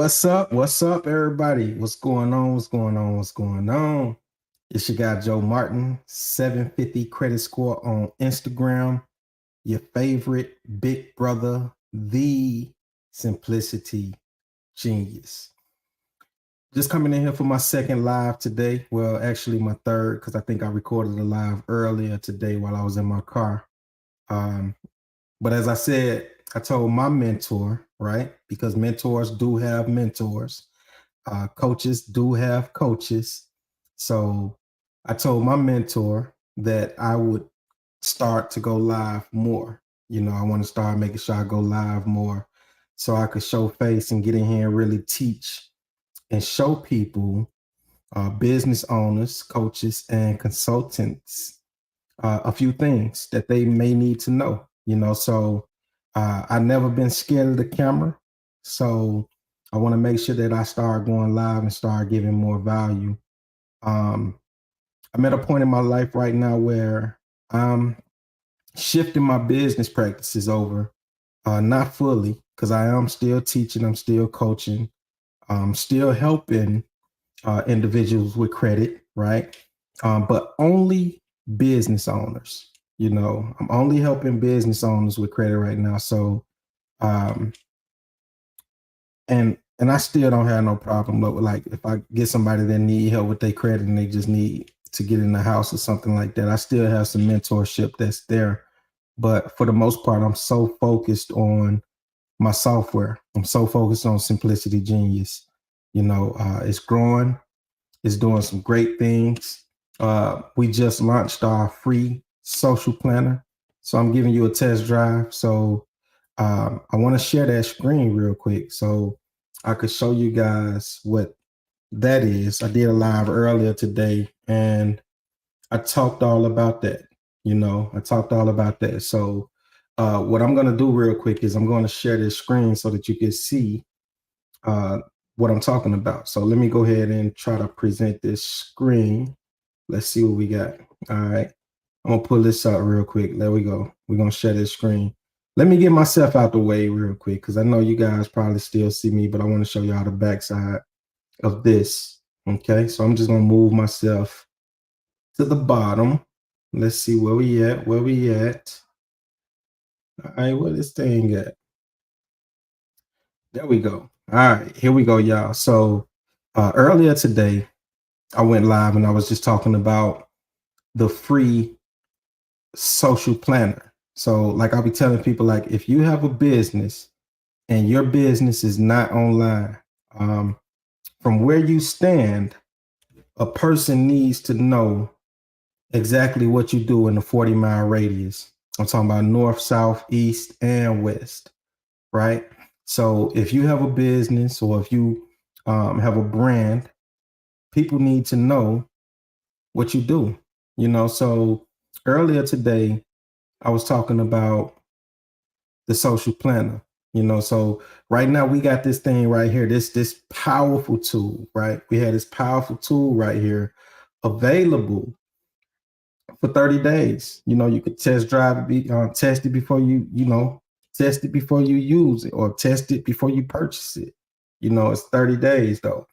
What's up? What's up, everybody? What's going on? What's going on? What's going on? It's your guy, Joe Martin, 750 credit score on Instagram. Your favorite big brother, the Simplicity Genius. Just coming in here for my second live today. Well, actually, my third, because I think I recorded a live earlier today while I was in my car. But as I said, I told my mentor, right? Because mentors do have mentors. Coaches do have coaches. So I told my mentor that I would start to go live more. I want to start making sure I go live more so I could show face and get in here and really teach and show people, business owners, coaches, and consultants, a few things that they may need to know. So I never been scared of the camera. So I want to make sure that I start going live and start giving more value. I'm at a point in my life right now where I'm shifting my business practices over, not fully, because I am still teaching, I'm still coaching, I'm still helping individuals with credit, right? But only business owners. I'm only helping business owners with credit right now. So, and I still don't have no problem. But like, if I get somebody that need help with their credit and they just need to get in the house or something like that, I still have some mentorship that's there. But for the most part, I'm so focused on my software. I'm so focused on Simplicity Genius. It's growing. It's doing some great things. We just launched our free social planner. So I'm giving you a test drive. So I want to share that screen real quick so I could show you guys what that is. I did a live earlier today and I talked all about that. I talked all about that. So what I'm going to do real quick is I'm going to share this screen so that you can see what I'm talking about. So let me go ahead and try to present this screen. Let's see what we got. All right. I'm going to pull this up real quick. There we go. We're going to share this screen. Let me get myself out the way real quick because I know you guys probably still see me, but I want to show y'all the backside of this. Okay. So I'm just going to move myself to the bottom. Let's see where we at. Where we at? All right. Where this thing at? There we go. All right. Here we go, y'all. So earlier today, I went live and I was just talking about the free social planner. So like I'll be telling people, like, if you have a business and your business is not online, from where you stand, a person needs to know exactly what you do in a 40-mile radius. I'm talking about north, south, east, and west, right? So if you have a business or if you have a brand, people need to know what you do. So earlier today, I was talking about the social planner. So right now we got this thing right here, this powerful tool, right? We had this powerful tool right here available for 30 days. You could test drive it, test it before test it before you use it or test it before you purchase it. It's 30 days though.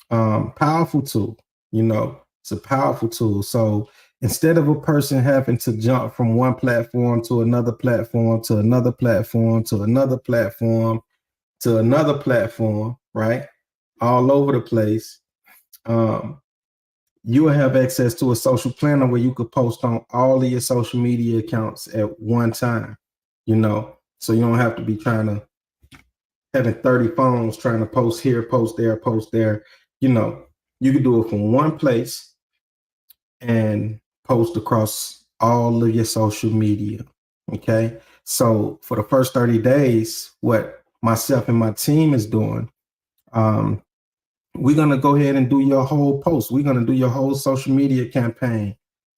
Powerful tool, it's a powerful tool. So instead of a person having to jump from one platform to another platform, to another platform, to another platform, to another platform, right? All over the place, you will have access to a social planner where you could post on all of your social media accounts at one time, so you don't have to be having 30 phones trying to post here, post there, post there. You can do it from one place and post across all of your social media. Okay. So for the first 30 days, what myself and my team is doing, we're going to go ahead and do your whole post. We're going to do your whole social media campaign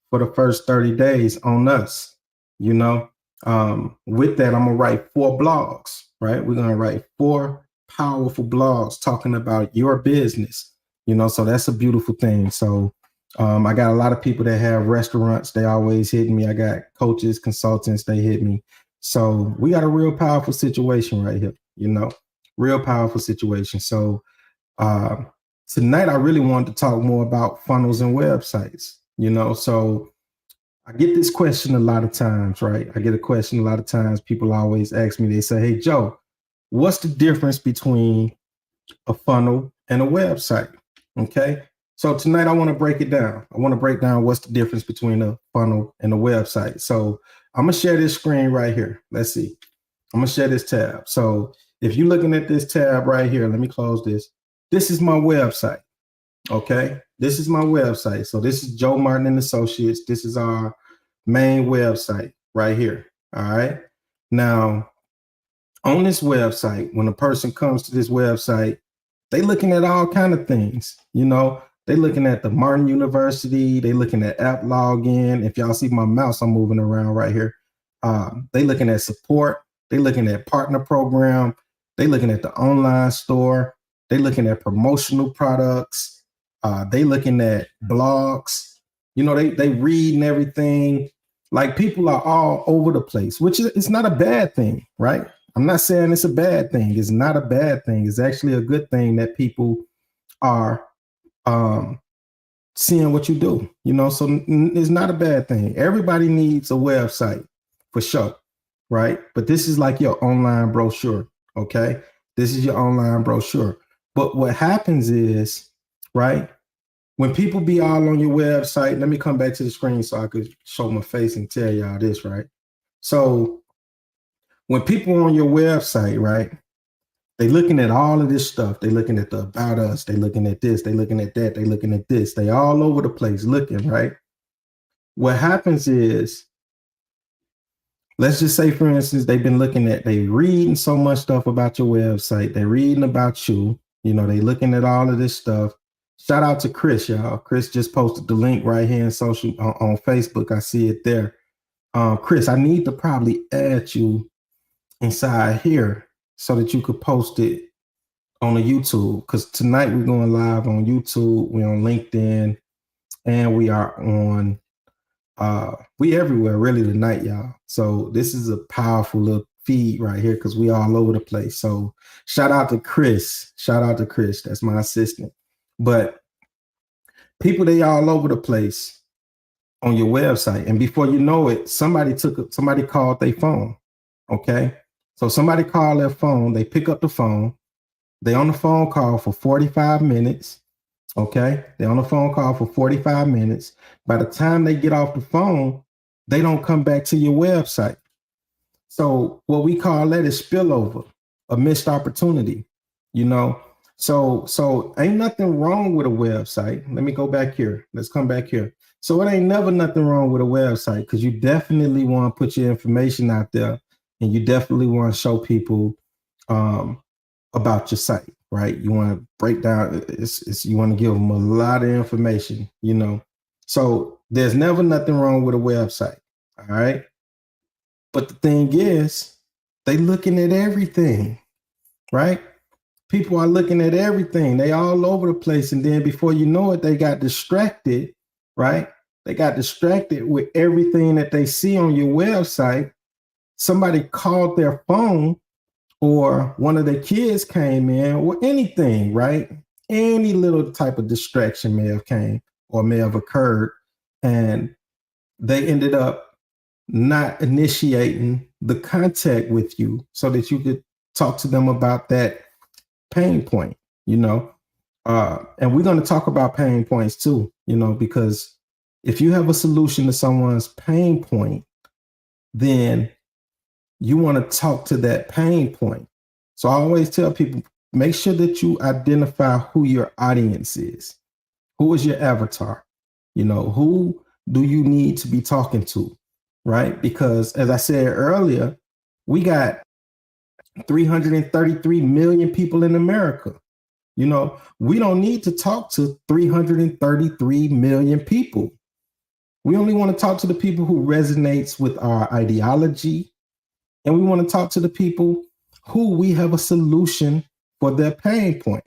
for the first 30 days on us. With that, I'm going to write 4 blogs, right? We're going to write 4 powerful blogs talking about your business, so that's a beautiful thing. So I got a lot of people that have restaurants. They always hit me. I got coaches, consultants, they hit me. So we got a real powerful situation right here, Real powerful situation. So uh, tonight I really wanted to talk more about funnels and websites. So I get this question a lot of times, right? I get a question a lot of times. People always ask me, they say, "Hey, Joe, what's the difference between a funnel and a website?" Okay. So tonight I want to break it down. I want to break down what's the difference between a funnel and a website. So I'm going to share this screen right here. Let's see. I'm going to share this tab. So if you're looking at this tab right here, let me close this. This is my website. Okay. This is my website. So this is Joe Martin and Associates. This is our main website right here. All right. Now, on this website, when a person comes to this website, they looking at all kind of things. They looking at the Martin University. They looking at app login. If y'all see my mouse, I'm moving around right here. They looking at support. They looking at partner program. They looking at the online store. They looking at promotional products. They looking at blogs. They reading everything. Like, people are all over the place, which is not a bad thing, right? I'm not saying it's a bad thing. It's not a bad thing. It's actually a good thing that people are seeing what you do, so it's not a bad thing. Everybody needs a website for sure, right? But this is like your online brochure, okay? This is your online brochure. But what happens is, right, when people be all on your website, let me come back to the screen so I could show my face and tell y'all this, right? So when people are on your website, right, they looking at all of this stuff. They looking at the about us. They looking at this. They looking at that. They looking at this. They all over the place looking, right? What happens is, let's just say, for instance, they reading so much stuff about your website. They're reading about you. They looking at all of this stuff. Shout out to Chris, y'all. Chris just posted the link right here in on Facebook. I see it there. Chris, I need to probably add you inside here so that you could post it on the YouTube, because tonight we're going live on YouTube, we're on LinkedIn, and we are on we everywhere really tonight, y'all. So this is a powerful little feed right here, because we all over the place. So shout out to Chris. That's my assistant. But people, they all over the place on your website, and before you know it, somebody called their phone. Okay. So somebody called their phone, they pick up the phone, they on the phone call for 45 minutes. Okay. They're on the phone call for 45 minutes. By the time they get off the phone, they don't come back to your website. So what we call that is spillover, a missed opportunity, So ain't nothing wrong with a website. Let me go back here. Let's come back here. So it ain't never nothing wrong with a website, because you definitely want to put your information out there, and you definitely want to show people about your site, right? You want to break down, you want to give them a lot of information, So there's never nothing wrong with a website, all right? But the thing is, they looking at everything, right? People are looking at everything. They all over the place. And then before you know it, they got distracted, right? They got distracted with everything that they see on your website. Somebody called their phone, or one of their kids came in, or anything, right? Any little type of distraction may have came or may have occurred, and they ended up not initiating the contact with you so that you could talk to them about that pain point, and we're going to talk about pain points too, because if you have a solution to someone's pain point, then you want to talk to that pain point. So I always tell people, make sure that you identify who your audience is. Who is your avatar? Who do you need to be talking to, right? Because as I said earlier, we got 333 million people in America. We don't need to talk to 333 million people. We only want to talk to the people who resonates with our ideology, and we want to talk to the people who we have a solution for their pain point.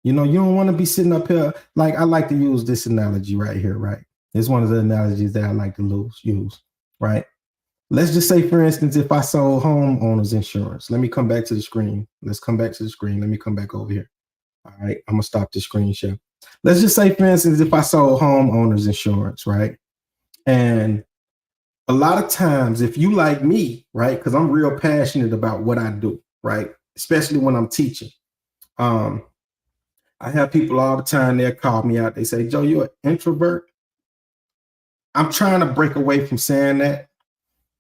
You don't want to be sitting up here, like, I like to use this analogy right here, right? It's one of the analogies that I like to use, right? let's just say, for instance, if I sold homeowners insurance, let me come back to the screen. Let's come back to the screen. Let me come back over here. All right, I'm gonna stop the screen share. Let's just say, for instance, if I sold homeowners insurance, right? And a lot of times, if you like me, right, because I'm real passionate about what I do, right, especially when I'm teaching. I have people all the time, they'll call me out. They say, Joe, you're an introvert. I'm trying to break away from saying that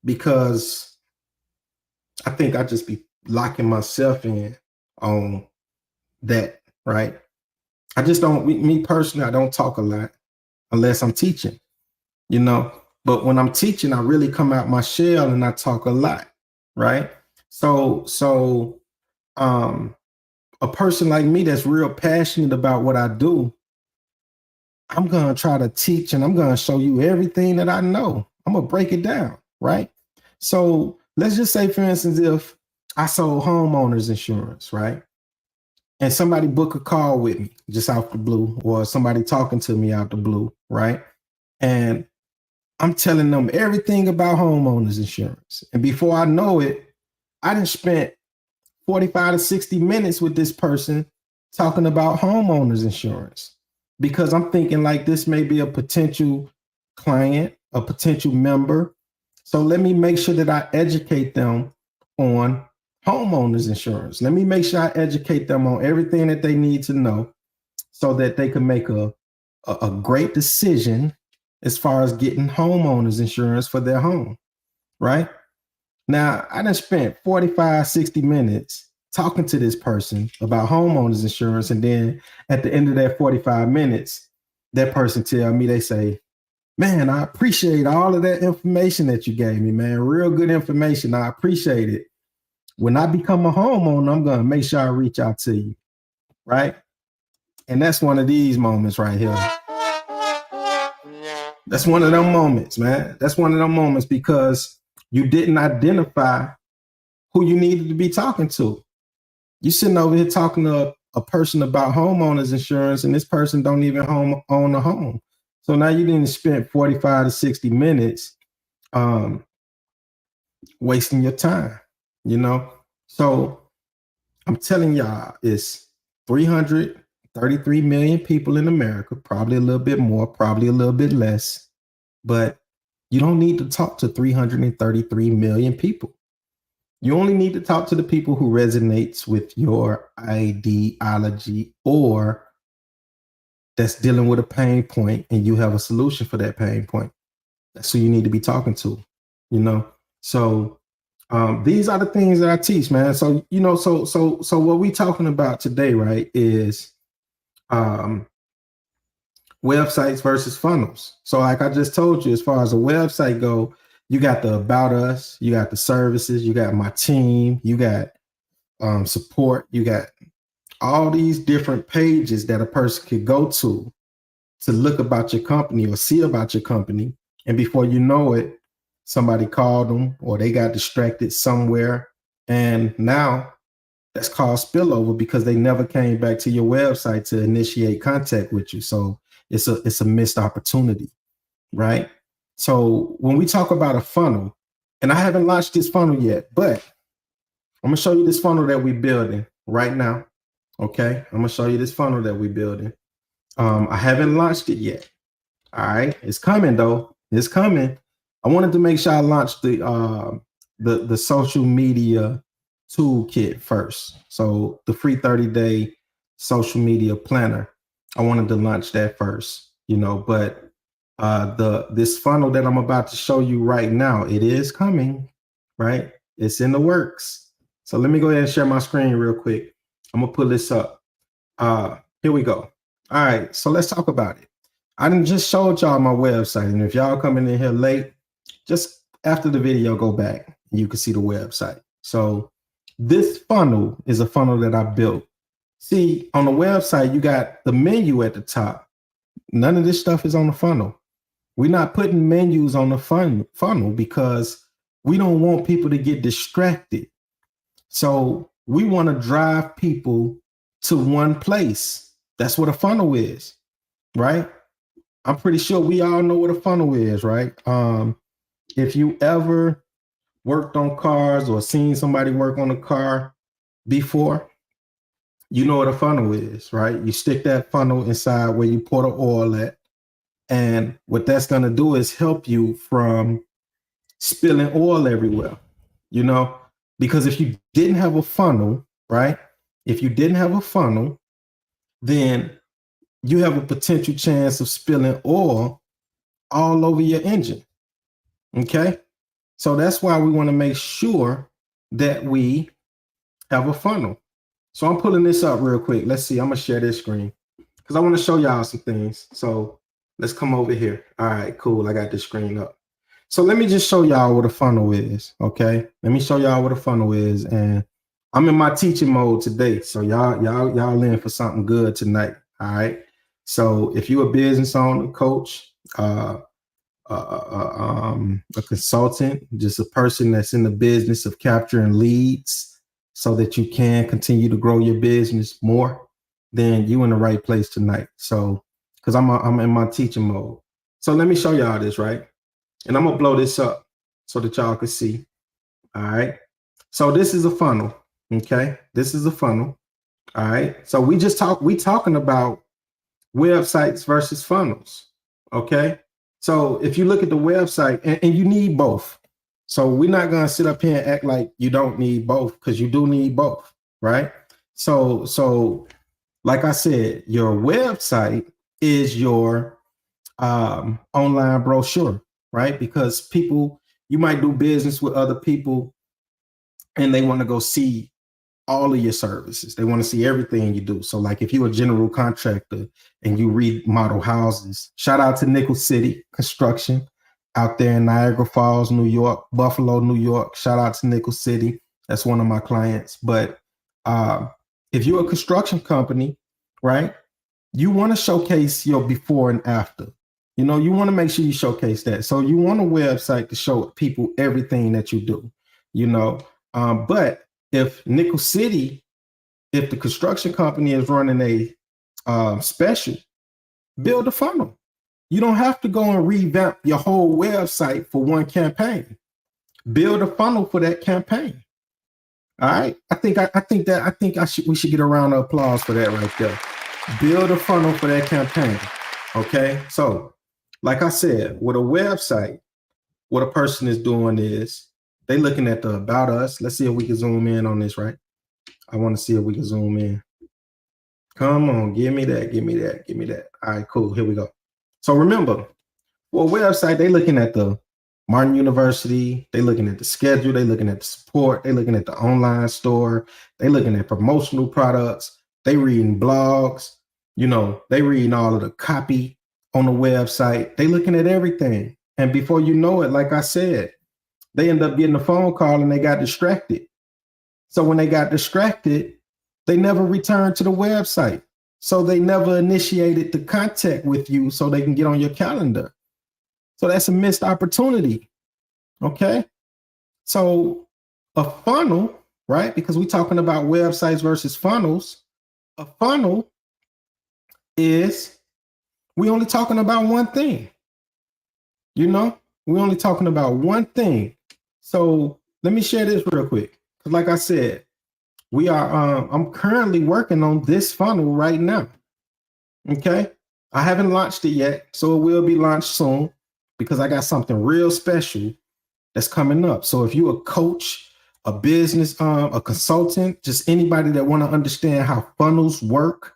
because I think I just be locking myself in on that, right? I just don't, me personally, I don't talk a lot unless I'm teaching, you know. But when I'm teaching, I really come out my shell and I talk a lot, right? So a person like me that's real passionate about what I do, I'm gonna try to teach and I'm gonna show you everything that I know. I'm gonna break it down, right? So let's just say, for instance, if I sold homeowners insurance, right? And somebody book a call with me just out the blue, or somebody talking to me out the blue, right? And I'm telling them everything about homeowners insurance. And before I know it, I done spent 45 to 60 minutes with this person talking about homeowners insurance because I'm thinking like this may be a potential client, a potential member. So let me make sure that I educate them on homeowners insurance. Let me make sure I educate them on everything that they need to know so that they can make a great decision as far as getting homeowners insurance for their home, right? Now, I done spent 45, 60 minutes talking to this person about homeowners insurance. And then at the end of that 45 minutes, that person tell me, they say, man, I appreciate all of that information that you gave me, man. Real good information. I appreciate it. When I become a homeowner, I'm going to make sure I reach out to you, right? And that's one of these moments right here. That's one of them moments, man. That's one of them moments because you didn't identify who you needed to be talking to. You sitting over here talking to a person about homeowners insurance, and this person don't even own a home. So now you didn't spend 45 to 60 minutes wasting your time, you know? So I'm telling y'all, it's 333 million people in America, probably a little bit more, probably a little bit less, but you don't need to talk to 333 million people. You only need to talk to the people who resonates with your ideology or that's dealing with a pain point and you have a solution for that pain point. That's who you need to be talking to, you know? So these are the things that I teach, man. So, you know, so what we talking about today, right, is websites versus funnels. So like I just told you, as far as a website go, you got the about us, you got the services, you got my team, you got support, you got all these different pages that a person could go to look about your company or see about your company. And before you know it, somebody called them or they got distracted somewhere. And now that's called spillover because they never came back to your website to initiate contact with you. So it's a missed opportunity, right? So when we talk about a funnel, and I haven't launched this funnel yet, but I'm gonna show you this funnel that we're building right now. Okay, I'm gonna show you this funnel that we're building. I haven't launched it yet. All right, it's coming though. It's coming. I wanted to make sure I launched the social media toolkit first. So the free 30-day social media planner. I wanted to launch that first, you know, but this funnel that I'm about to show you right now, it is coming, right? It's in the works. So let me go ahead and share my screen real quick. I'm gonna pull this up. Here we go. All right, so let's talk about it. I done just showed y'all my website, and if y'all coming in here late, just after the video, go back and you can see the website. So this funnel is a funnel that I built. See, on the website, you got the menu at the top. None of this stuff is on the funnel. We're not putting menus on the funnel because we don't want people to get distracted. So we want to drive people to one place. That's what a funnel is, right? I'm pretty sure we all know what a funnel is, right? If you ever worked on cars or seen somebody work on a car before, you know what a funnel is, right? You stick that funnel inside where you pour the oil at. And what that's going to do is help you from spilling oil everywhere, you know, because if you didn't have a funnel, right? If you didn't have a funnel, then you have a potential chance of spilling oil all over your engine. Okay. So that's why we want to make sure that we have a funnel. So I'm pulling this up real quick. Let's see. I'm going to share this screen because I want to show y'all some things. So let's come over here. All right, cool. I got this screen up. So let me just show y'all what a funnel is. Okay. Let me show y'all what a funnel is. And I'm in my teaching mode today. So y'all in for something good tonight. All right. So if you're a business owner, coach, a consultant, just a person that's in the business of capturing leads so that you can continue to grow your business more, then you in the right place tonight. So, because I'm in my teaching mode. So let me show y'all this, right? And I'm gonna blow this up so that y'all can see. All right. So this is a funnel. Okay. This is a funnel. All right. So we talking about websites versus funnels. Okay. So if you look at the website, and you need both. So we're not going to sit up here and act like you don't need both, because you do need both, right? So like I said, your website is your online brochure, right? Because people, you might do business with other people and they want to go see all of your services. They want to see everything you do. So like if you're a general contractor and you remodel houses, shout out to Nickel City Construction out there in Niagara Falls, New York, Buffalo, New York. Shout out to Nickel City. That's one of my clients. But if you're a construction company, right, you want to showcase your before and after. You know, you want to make sure you showcase that. So you want a website to show people everything that you do, you know. But if Nickel City, if the construction company is running a special, build a funnel. You don't have to go and revamp your whole website for one campaign. Build a funnel for that campaign. All right. We should get a round of applause for that right there. Build a funnel for that campaign. Okay. So, like I said, with a website, what a person is doing is they looking at the about us. Let's see if we can zoom in on this, right? I want to see if we can zoom in. Come on, give me that, give me that, give me that. All right, cool. Here we go. So remember, for a website, they looking at the Martin University, they looking at the schedule, they looking at the support, they looking at the online store, they looking at promotional products, they reading blogs, you know, they reading all of the copy on the website, they looking at everything. And before you know it, like I said, they end up getting a phone call and they got distracted. So when they got distracted, they never returned to the website. So they never initiated the contact with you so they can get on your calendar. So that's a missed opportunity. Okay. So a funnel, right? Because we're talking about websites versus funnels. A funnel is, we only talking about one thing. You know, we're only talking about one thing. So let me share this real quick. Because like I said, we are, I'm currently working on this funnel right now. Okay. I haven't launched it yet, so it will be launched soon because I got something real special that's coming up. So if you're a coach, a business, a consultant, just anybody that want to understand how funnels work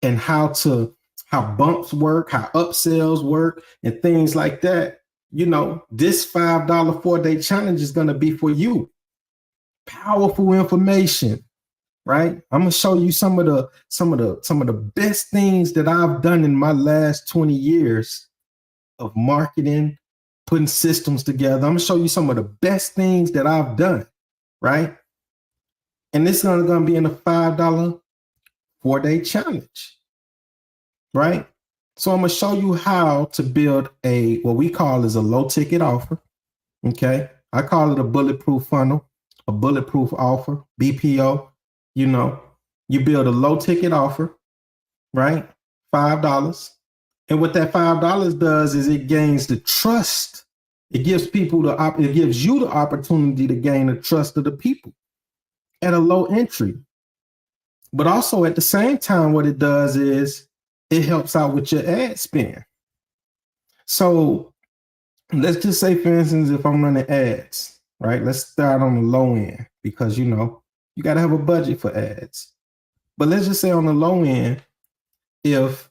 and how bumps work, how upsells work and things like that, you know, this $5 4-day challenge is going to be for you. Powerful information, right? I'm gonna show you some of the best things that I've done in my last 20 years of marketing, putting systems together. I'm gonna show you some of the best things that I've done, right? And this is gonna be in a $5 4-day challenge, right? So I'm gonna show you how to build what we call is a low ticket offer. Okay, I call it a bulletproof funnel, a bulletproof offer, BPO. You know, you build a low ticket offer, right? $5. And what that $5 does is it gains the trust It gives it gives you the opportunity to gain the trust of the people at a low entry. But also at the same time, what it does is it helps out with your ad spend. So let's just say, for instance, if I'm running ads, right? Let's start on the low end because you got to have a budget for ads. But let's just say on the low end, if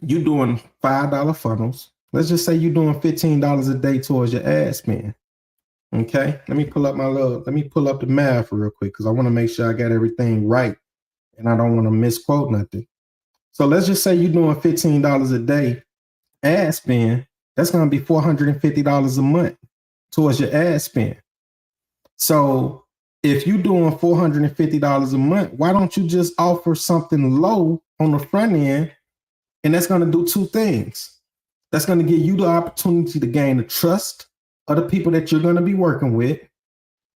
you're doing $5 funnels, let's just say you're doing $15 a day towards your ad spend. Okay, let me pull up the math real quick because I want to make sure I got everything right and I don't want to misquote nothing. So let's just say you're doing $15 a day ad spend. That's going to be $450 a month towards your ad spend. So if you're doing $450 a month, why don't you just offer something low on the front end? And that's going to do two things. That's going to give you the opportunity to gain the trust of the people that you're going to be working with.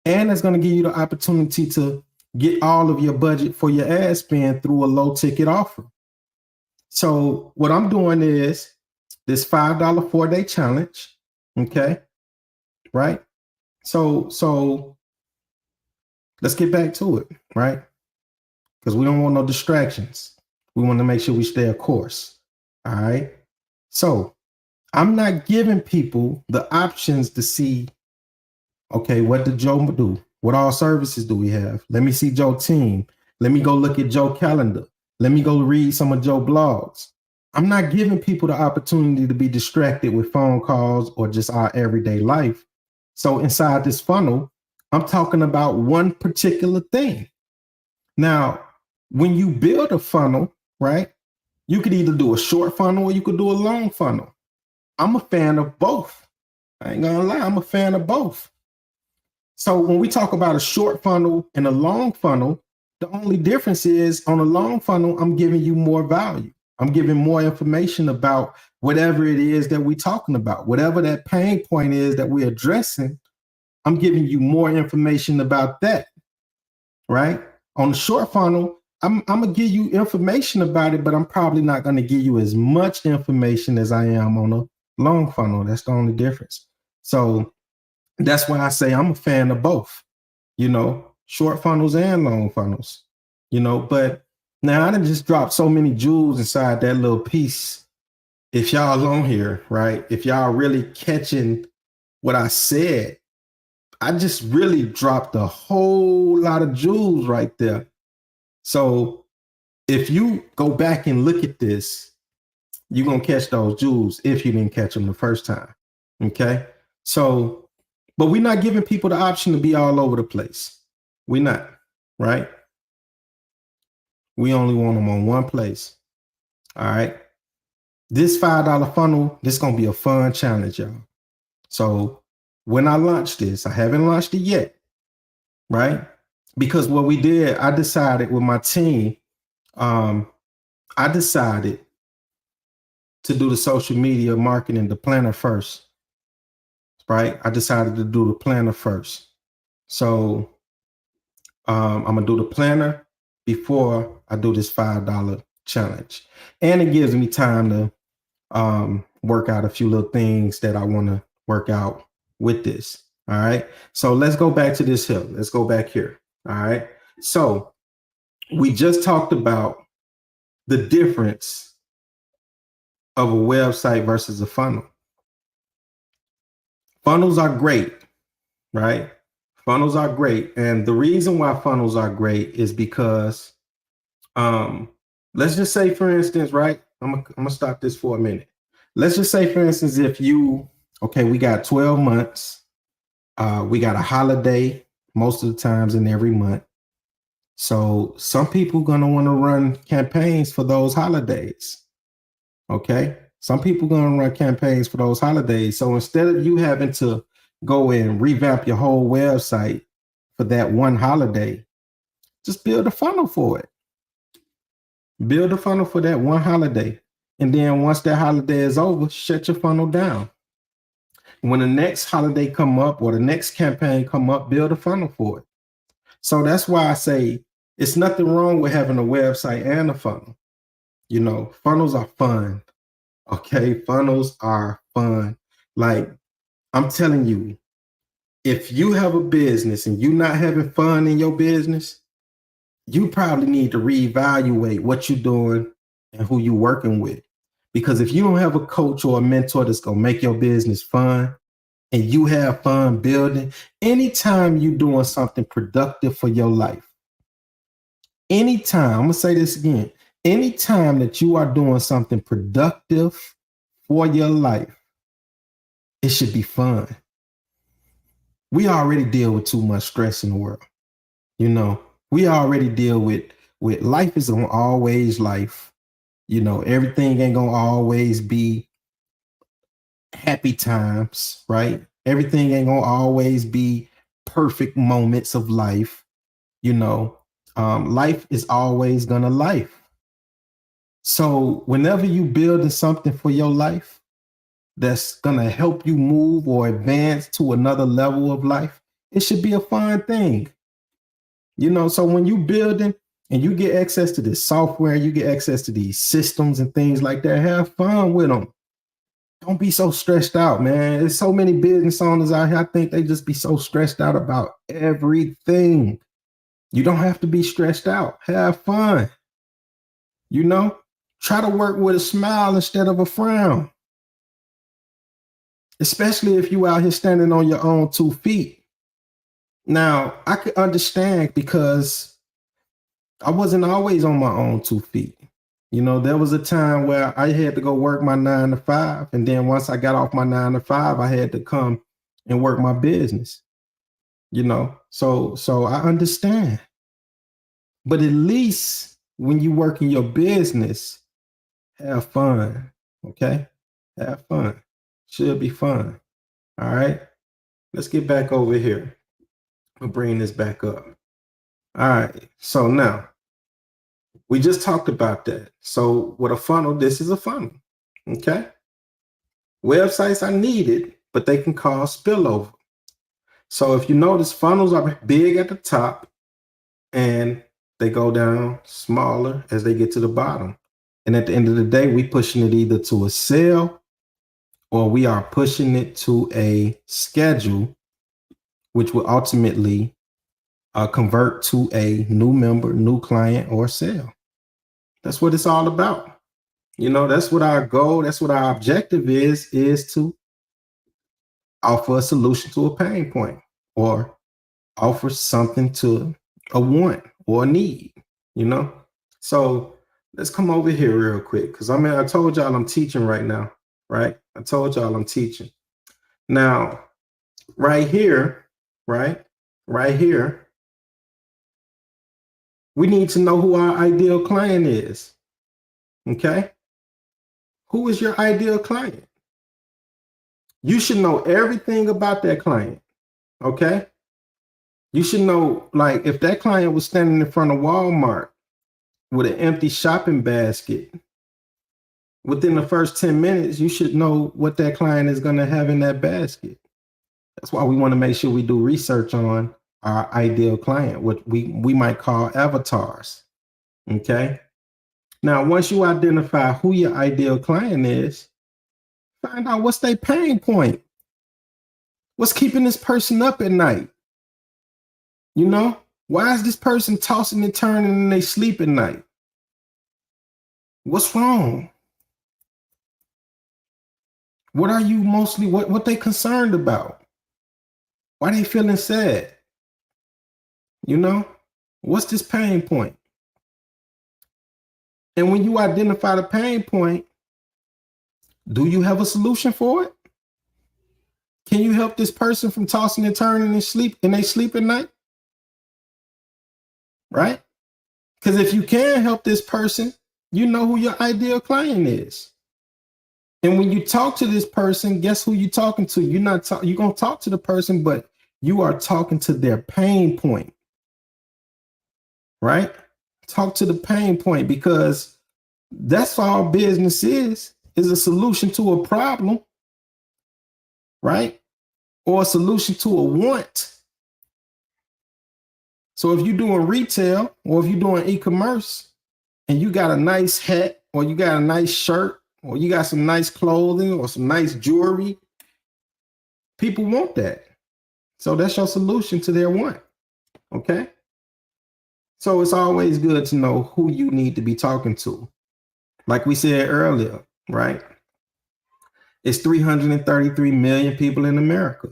And it's going to give you the opportunity to get all of your budget for your ad spend through a low ticket offer. So what I'm doing is this $5 4-day challenge. Okay. Right. So let's get back to it. Right. Because we don't want no distractions. We want to make sure we stay a course. All right. So I'm not giving people the options to see, okay, what did Joe do? What all services do we have? Let me see Joe team. Let me go look at Joe calendar. Let me go read some of Joe blogs. I'm not giving people the opportunity to be distracted with phone calls or just our everyday life. So inside this funnel, I'm talking about one particular thing. Now, when you build a funnel, right, you could either do a short funnel or you could do a long funnel. I'm a fan of both. I ain't gonna lie, I'm a fan of both. So when we talk about a short funnel and a long funnel, the only difference is on a long funnel, I'm giving you more value. I'm giving more information about whatever it is that we're talking about, whatever that pain point is that we're addressing. I'm giving you more information about that, right? On the short funnel, I'm gonna give you information about it, but I'm probably not gonna give you as much information as I am on a long funnel. That's the only difference. So that's why I say I'm a fan of both, short funnels and long funnels, but now I done just dropped so many jewels inside that little piece. If y'all on here, right? If y'all really catching what I said, I just really dropped a whole lot of jewels right there. So if you go back and look at this, you're going to catch those jewels if you didn't catch them the first time. Okay. So, but we're not giving people the option to be all over the place. We're not, right? We only want them on one place. All right. This $5 funnel, this is going to be a fun challenge, y'all. So when I launch this, I haven't launched it yet, right? Because what we did, I decided with my team, I decided to do the social media marketing, the planner first, right? I decided to do the planner first. So I'm going to do the planner before I do this $5 challenge. And it gives me time to work out a few little things that I want to work out with this. All right. So let's go back to this hill. Let's go back here. All right. So we just talked about the difference of a website versus a funnel. Funnels are great, right? Funnels are great. And the reason why funnels are great is because let's just say, for instance, right? I'm gonna stop this for a minute. Let's just say, for instance, if we got 12 months, we got a holiday most of the times in every month. So some people gonna want to run campaigns for those holidays. Okay. Some people gonna run campaigns for those holidays. So instead of you having to go and revamp your whole website for that one holiday, just build a funnel for it. Build a funnel for that one holiday. And then once that holiday is over, shut your funnel down. When the next holiday come up or the next campaign come up, build a funnel for it. So that's why I say it's nothing wrong with having a website and a funnel. Funnels are fun. Okay, funnels are fun. Like I'm telling you, if you have a business and you're not having fun in your business, you probably need to reevaluate what you're doing and who you're working with. Because if you don't have a coach or a mentor that's going to make your business fun and you have fun building, anytime you're doing something productive for your life, anytime, I'm going to say this again, anytime that you are doing something productive for your life, it should be fun. We already deal with too much stress in the world. You know, we already deal with life is gonna always life. You know, everything ain't gonna always be happy times, right? Everything ain't gonna always be perfect moments of life. You know, life is always gonna life. So whenever you building something for your life that's gonna help you move or advance to another level of life, it should be a fun thing. You know, so when you building and you get access to this software, you get access to these systems and things like that, have fun with them. Don't be so stressed out, man. There's so many business owners out here. I think they just be so stressed out about everything. You don't have to be stressed out. Have fun. You know, try to work with a smile instead of a frown, especially if you out here standing on your own 2 feet. Now, I could understand because I wasn't always on my own 2 feet. You know, there was a time where I had to go work my 9 to 5. And then once I got off my 9 to 5, I had to come and work my business. You know, so I understand. But at least when you work in your business, have fun. Okay? Have fun. Should be fun. All right. Let's get back over here. I'll bring this back up. All right. So now we just talked about that. So with a funnel, this is a funnel. Okay. Websites are needed, but they can cause spillover. So if you notice, funnels are big at the top and they go down smaller as they get to the bottom. And at the end of the day, we pushing it either to a sale or we are pushing it to a schedule, which will ultimately convert to a new member, new client, or sale. That's what it's all about. You know, that's what our goal, that's what our objective is to offer a solution to a pain point or offer something to a want or a need, you know? So let's come over here real quick. Cause I told y'all I'm teaching right now, right? I told y'all I'm teaching. Now, right here, right? Right here, we need to know who our ideal client is. Okay? Who is your ideal client? You should know everything about that client. Okay? You should know, like, if that client was standing in front of Walmart with an empty shopping basket, within the first 10 minutes, you should know what that client is going to have in that basket. That's why we want to make sure we do research on our ideal client, what we might call avatars. Okay? Now, once you identify who your ideal client is, find out what's their pain point. What's keeping this person up at night? You know, why is this person tossing and turning and they sleep at night? What's wrong? What are you mostly, what they concerned about? Why they feeling sad? You know, what's this pain point? And when you identify the pain point, do you have a solution for it? Can you help this person from tossing and turning and they sleep at night? Right? Because if you can help this person, you know who your ideal client is. And when you talk to this person, guess who you're talking to? You're gonna talk to the person, but you are talking to their pain point. Right? Talk to the pain point, because that's all business is a solution to a problem, right? Or a solution to a want. So if you're doing retail or if you're doing e-commerce and you got a nice hat or you got a nice shirt or you got some nice clothing or some nice jewelry, People want that. So that's your solution to their want. Okay. So it's always good to know who you need to be talking to. Like we said earlier, right? It's 333 million people in America.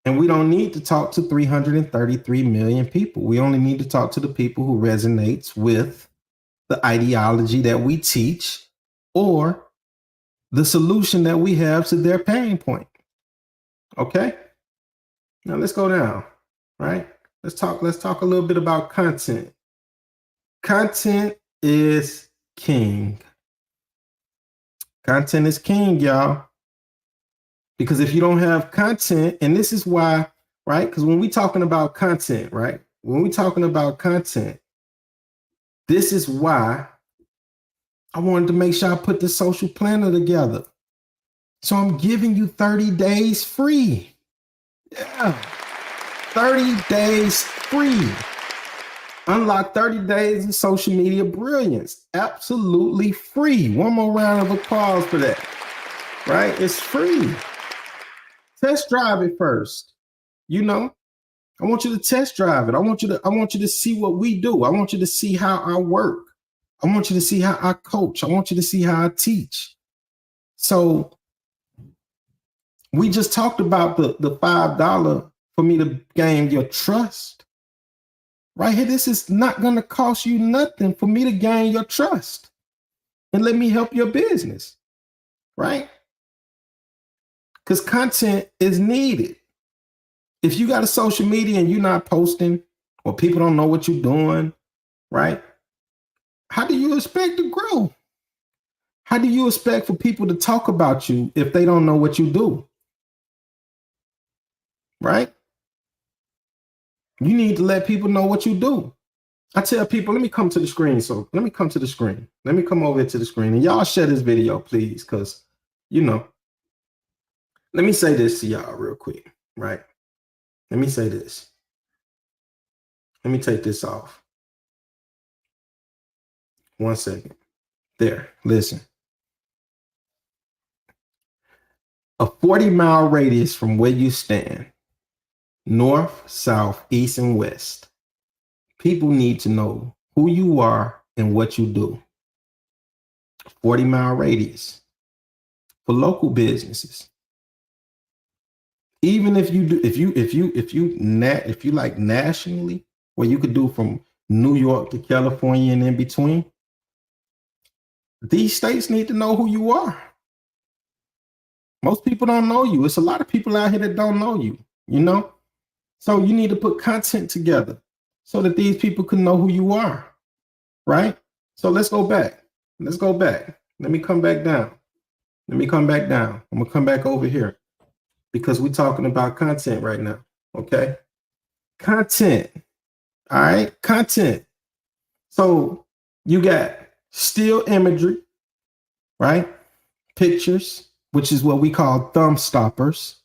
And we don't need to talk to 333 million people. We only need to talk to the people who resonates with the ideology that we teach or the solution that we have to their pain point. Okay? Now let's go down, right? Let's talk a little bit about content. Content is king. Content is king, y'all. Because if you don't have content, and this is why, right? Because when we talking about content, right? When we talking about content, this is why I wanted to make sure I put the social planner together. So I'm giving you 30 days free. Yeah. 30 days free. Unlock 30 days of social media brilliance. Absolutely free. One more round of applause for that. Right? It's free. Test drive it first. You know, I want you to test drive it. I want you to see what we do. I want you to see how I work. I want you to see how I coach. I want you to see how I teach. So we just talked about the $5 for me to gain your trust. Right here, this is not going to cost you nothing for me to gain your trust and let me help your business. Right? Because content is needed. If you got a social media and you're not posting or people don't know what you're doing, right? How do you expect to grow? How do you expect for people to talk about you if they don't know what you do? Right? You need to let people know what you do. I tell people, let me come to the screen. So let me come to the screen. Let me come over to the screen and y'all share this video, please. Because, you know, let me say this to y'all real quick, right? Let me say this. Let me take this off. 1 second. There, listen. A 40-mile radius from where you stand, north, south, east, and west. People need to know who you are and what you do. 40-mile radius for local businesses. Even if you do, if you like nationally, where you could do from New York to California and in between, these states need to know who you are. Most people don't know you. It's a lot of people out here that don't know you, you know? So you need to put content together so that these people can know who you are, right? So let's go back. Let's go back. Let me come back down. Let me come back down. I'm gonna come back over here because we're talking about content right now, okay? Content, all right? Content. So you got still imagery, right? Pictures, which is what we call thumb stoppers,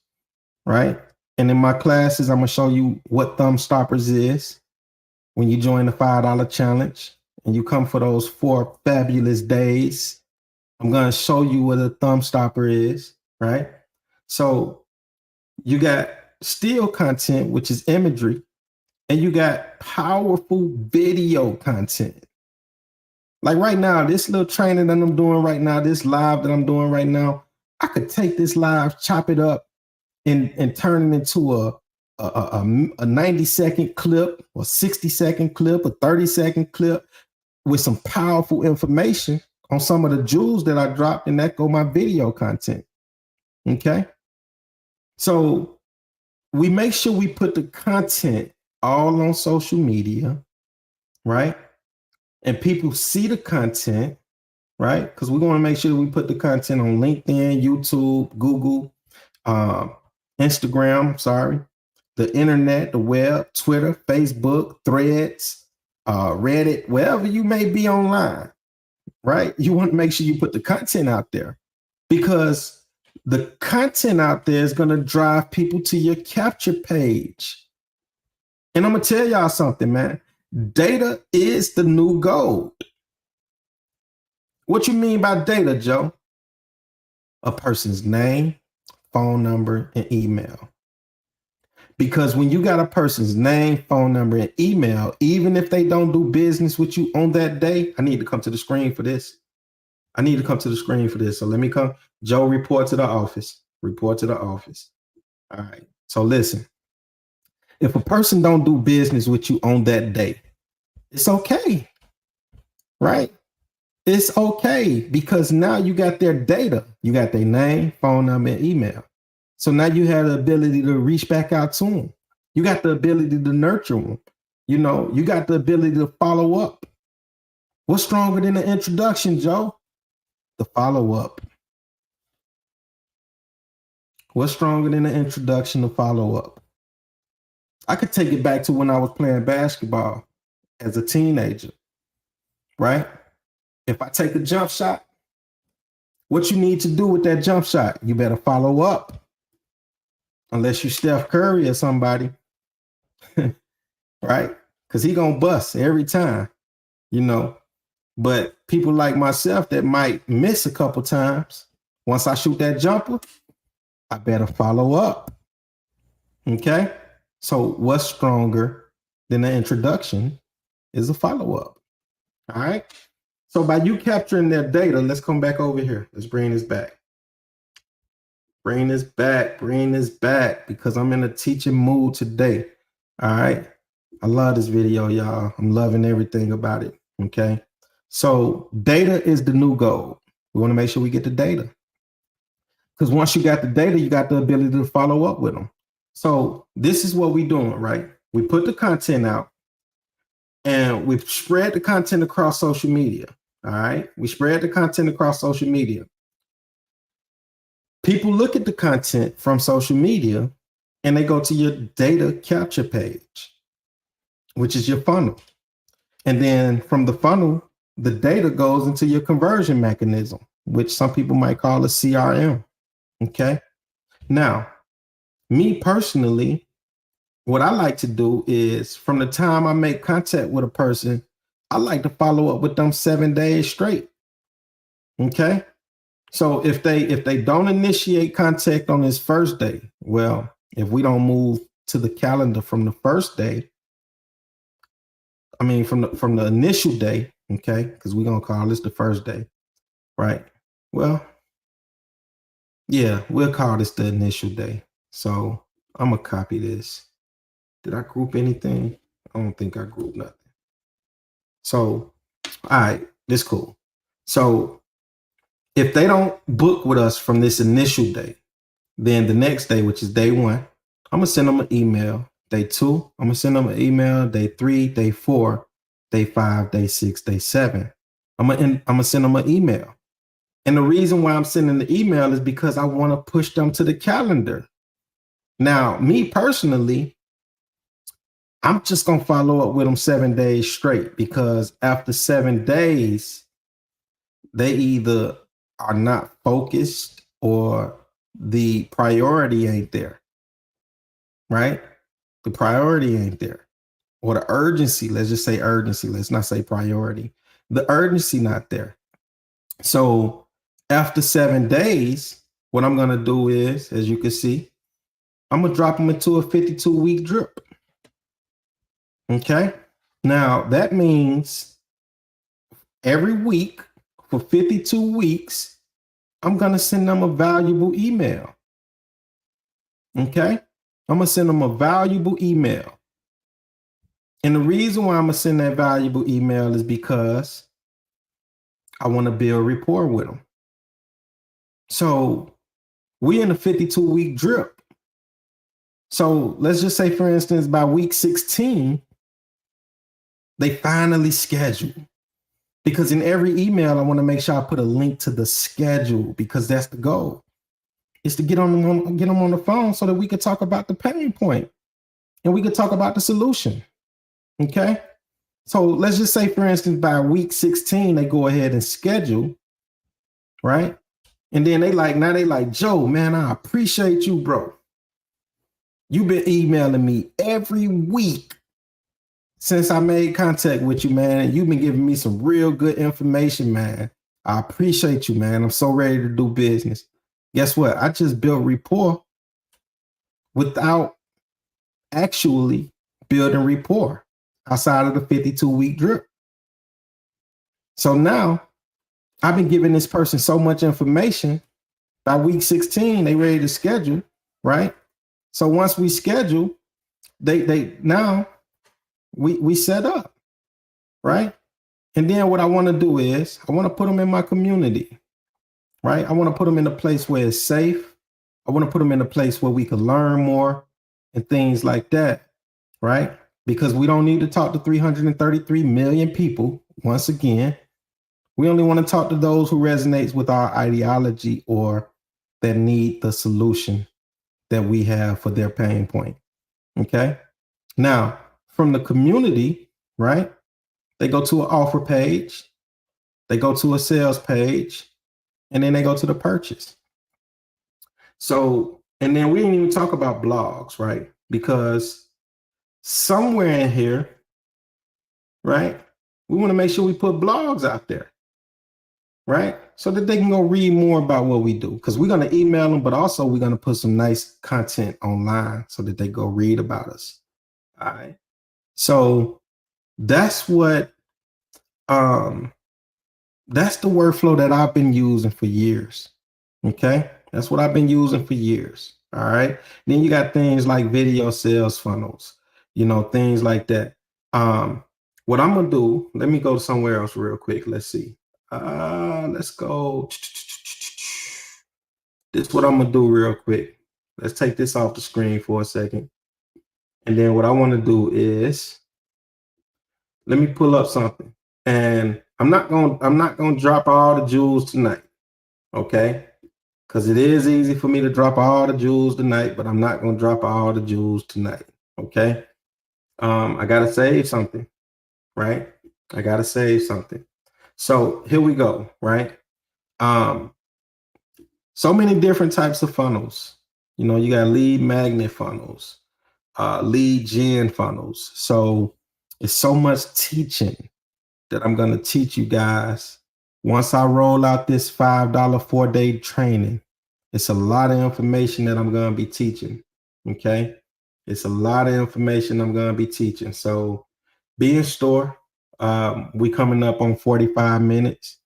right? And in my classes, I'm gonna show you what thumb stoppers is when you join the $5 challenge and you come for those 4 fabulous days. I'm gonna show you what a thumb stopper is, right? So you got still content, which is imagery, and you got powerful video content. Like right now, this little training that I'm doing right now, this live that I'm doing right now, I could take this live, chop it up, and turn it into a 90-second clip, or 60-second clip, a 30-second clip with some powerful information on some of the jewels that I dropped, and that go my video content. Okay. So we make sure we put the content all on social media, right? And people see the content, right? Because we want to make sure that we put the content on LinkedIn, YouTube, Google, Instagram, the internet, the web, Twitter, Facebook, Threads, Reddit, wherever you may be online, right? You want to make sure you put the content out there because the content out there is going to drive people to your capture page. And I'm going to tell y'all something, man. Data is the new gold. What you mean by data, Joe? A person's name, phone number, and email. Because when you got a person's name, phone number, and email, even if they don't do business with you on that day, I need to come to the screen for this. So let me come. Joe, report to the office. All right. So listen, if a person don't do business with you on that day, it's okay, right? It's okay because now you got their data. You got their name, phone number, and email. So now you have the ability to reach back out to them. You got the ability to nurture them. You know, you got the ability to follow up. What's stronger than the introduction, Joe? The follow-up. What's stronger than the introduction, the follow-up? I could take it back to when I was playing basketball as a teenager, right? If I take a jump shot, what you need to do with that jump shot? You better follow up. Unless you Steph Curry or somebody, right? Because he gonna bust every time, you know. But people like myself that might miss a couple times, once I shoot that jumper, I better follow up. Okay? So what's stronger than the introduction is a follow-up. All right? So by you capturing their data, let's come back over here. Let's bring this back. Bring this back because I'm in a teaching mood today. All right. I love this video, y'all. I'm loving everything about it. Okay. So data is the new gold. We want to make sure we get the data. Because once you got the data, you got the ability to follow up with them. So this is what we're doing, right? We put the content out and we spread the content across social media. All right. We spread the content across social media. People look at the content from social media and they go to your data capture page, which is your funnel. And then from the funnel, the data goes into your conversion mechanism, which some people might call a CRM. Okay. Now, me personally, what I like to do is from the time I make contact with a person, I like to follow up with them 7 days straight. Okay. So if they don't initiate contact on this first day, well, if we don't move to the calendar from the first day, I mean from the initial day, okay, because we're gonna call this the first day, right? Well, yeah, we'll call this the initial day. So I'm gonna copy this. Did I group anything? I don't think I grouped nothing. So, all right, this cool. So if they don't book with us from this initial day, then the next day, which is day 1, I'm gonna send them an email. Day 2, I'm gonna send them an email. Day 3, day 4, day 5, day 6, day 7. I'm gonna send them an email. And the reason why I'm sending the email is because I want to push them to the calendar. Now, me personally, I'm just gonna follow up with them 7 days straight because after 7 days, they either are not focused or the priority ain't there, right? The priority ain't there. Or the urgency, let's just say urgency. Let's not say priority. The urgency not there. So after 7 days, what I'm going to do is, as you can see, I'm going to drop them into a 52-week drip. Okay. Now that means every week for 52 weeks, I'm going to send them a valuable email. Okay. I'm going to send them a valuable email. And the reason why I'm going to send that valuable email is because I want to build rapport with them. So we in a 52-week drip. So let's just say, for instance, by week 16, they finally schedule. Because in every email, I want to make sure I put a link to the schedule because that's the goal. Is to get them on the phone so that we can talk about the pain point and we can talk about the solution. Okay. So let's just say, for instance, by week 16, they go ahead and schedule, right? And then they like, Joe, man, I appreciate you, bro. You've been emailing me every week since I made contact with you, man. You've been giving me some real good information, man. I appreciate you, man. I'm so ready to do business. guess what? I just built rapport without actually building rapport outside of the 52-week drip. So now I've been giving this person so much information. By week 16, they ready to schedule, right? So once we schedule, they now we set up, right? And then what I want to do is I want to put them in my community, right? I want to put them in a place where it's safe. I want to put them in a place where we can learn more and things like that, right? Because we don't need to talk to 333 million people. Once again, we only want to talk to those who resonates with our ideology or that need the solution that we have for their pain point. Okay. Now, from the community, right? They go to an offer page, they go to a sales page, and then they go to the purchase. So, and then we didn't even talk about blogs, right? Because somewhere in here, right, we want to make sure we put blogs out there, right? So that they can go read more about what we do. Because we're going to email them, but also we're going to put some nice content online so that they go read about us. All right. So that's what that's the workflow that I've been using for years. Okay. That's what I've been using for years. All right. Then you got things like video sales funnels, you know, things like that. What I'm gonna do, let me go somewhere else real quick. Let's see. Let's go. This is what I'm gonna do real quick. Let's take this off the screen for a second. And then what I want to do is let me pull up something. And I'm not gonna drop all the jewels tonight. Okay. Because it is easy for me to drop all the jewels tonight, but I'm not gonna drop all the jewels tonight. Okay. I gotta save something, right? I gotta save something. So here we go, right? So many different types of funnels. You know, you got lead magnet funnels, lead gen funnels. So it's so much teaching that I'm going to teach you guys. Once I roll out this $5 4-day training, it's a lot of information that I'm going to be teaching. Okay. It's a lot of information I'm going to be teaching. So be in store. We coming up on 45 minutes.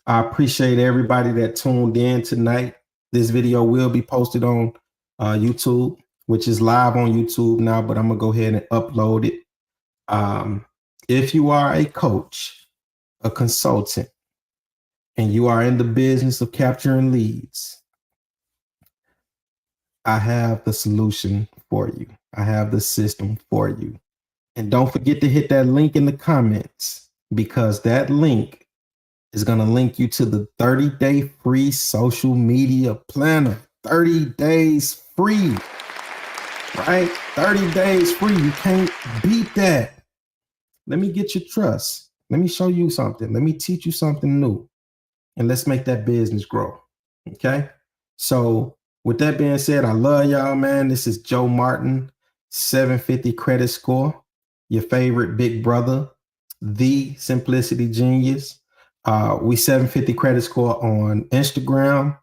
I appreciate everybody that tuned in tonight. This video will be posted on YouTube, which is live on YouTube now, but I'm going to go ahead and upload it. If you are a coach, a consultant, and you are in the business of capturing leads, I have the solution for you. I have the system for you. And don't forget to hit that link in the comments, because that link is going to link you to the 30-day free social media planner. 30 days free, right? 30 days free. You can't beat that. Let me get your trust. Let me show you something. Let me teach you something new. And let's make that business grow. Okay. So with that being said, I love y'all, man. This is Joe Martin, 750 credit score, your favorite big brother, the Simplicity Genius. We 750 credit score on Instagram,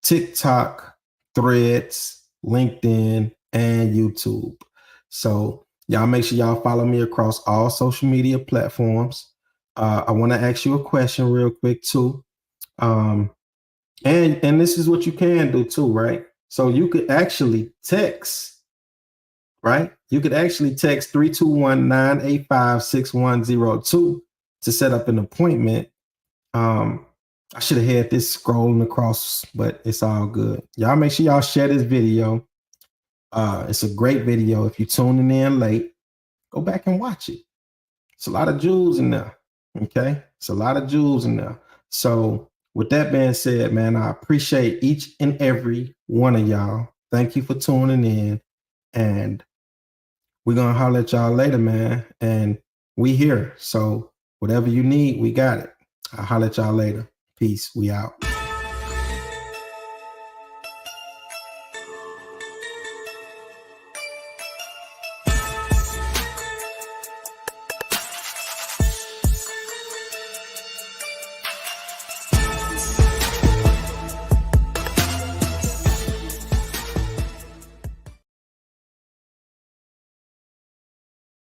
TikTok, Threads, LinkedIn, and YouTube. So y'all make sure y'all follow me across all social media platforms. I want to ask you a question real quick too. And this is what you can do too, right? So you could actually text, right? You could actually text 321-985-6102 to set up an appointment. I should have had this scrolling across, but it's all good. Y'all make sure y'all share this video. It's a great video. If you're tuning in late, go back and watch it. It's a lot of jewels in there. Okay. It's a lot of jewels in there. So with that being said, man, I appreciate each and every one of y'all. Thank you for tuning in, and we're going to holler at y'all later, man. And we here. So whatever you need, we got it. I'll holler at y'all later. Peace. We out.